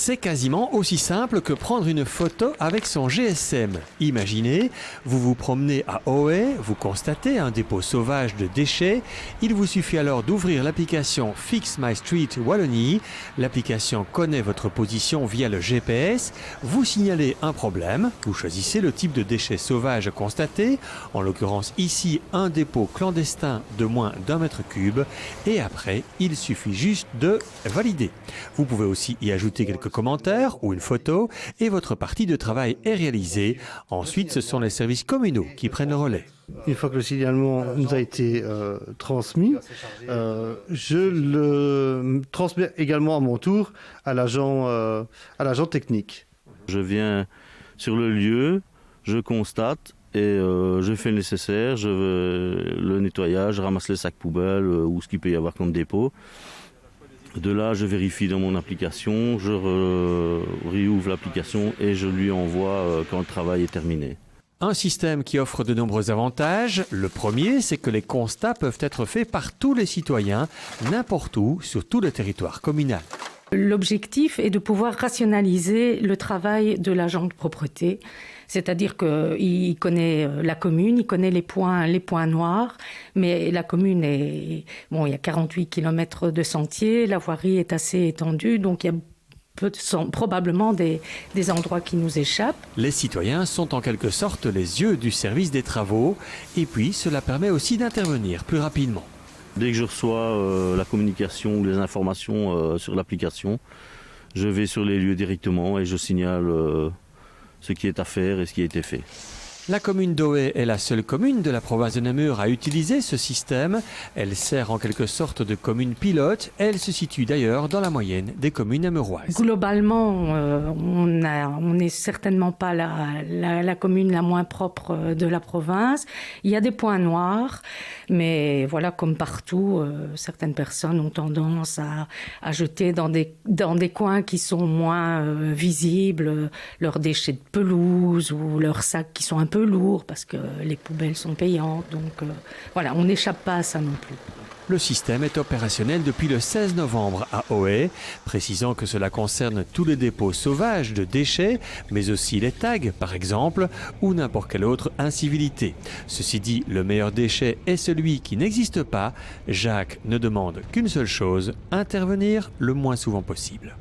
C'est quasiment aussi simple que prendre une photo avec son GSM. Imaginez, vous vous promenez à Ohaye, vous constatez un dépôt sauvage de déchets. Il vous suffit alors d'ouvrir l'application Fix My Street Wallonie. L'application connaît votre position via le GPS. Vous signalez un problème, vous choisissez le type de déchets sauvages constaté, en l'occurrence ici un dépôt clandestin de moins d'1 mètre cube. Et après, il suffit juste de valider. Vous pouvez aussi y ajouter quelques commentaires ou une photo et votre partie de travail est réalisée. Ensuite, ce sont les services communaux qui prennent le relais. Une fois que le signalement nous a été transmis, je le transmets également à mon tour à l'agent technique. Je viens sur le lieu, je constate et je fais le nécessaire, le nettoyage, je ramasse les sacs poubelles ou ce qu'il peut y avoir comme dépôt. De là, je vérifie dans mon application, je réouvre l'application et je lui envoie quand le travail est terminé. Un système qui offre de nombreux avantages. Le premier, c'est que les constats peuvent être faits par tous les citoyens, n'importe où, sur tout le territoire communal. L'objectif est de pouvoir rationaliser le travail de l'agent de propreté, c'est-à-dire qu'il connaît la commune, il connaît les points noirs, mais la commune il y a 48 km de sentiers, la voirie est assez étendue, donc il y a probablement des endroits qui nous échappent. Les citoyens sont en quelque sorte les yeux du service des travaux, et puis cela permet aussi d'intervenir plus rapidement. Dès que je reçois la communication ou les informations sur l'application, je vais sur les lieux directement et je signale ce qui est à faire et ce qui a été fait. La commune d'Ohaye est la seule commune de la province de Namur à utiliser ce système. Elle sert en quelque sorte de commune pilote. Elle se situe d'ailleurs dans la moyenne des communes namuroises. Globalement, on n'est certainement pas la commune la moins propre de la province. Il y a des points noirs, mais voilà, comme partout, certaines personnes ont tendance à jeter dans des coins qui sont moins visibles leurs déchets de pelouse ou leurs sacs qui sont un peu lourd parce que les poubelles sont payantes, donc voilà, on n'échappe pas à ça non plus. Le système est opérationnel depuis le 16 novembre à Ohaye, précisant que cela concerne tous les dépôts sauvages de déchets, mais aussi les tags par exemple, ou n'importe quelle autre incivilité. Ceci dit, le meilleur déchet est celui qui n'existe pas. Jacques ne demande qu'une seule chose, intervenir le moins souvent possible.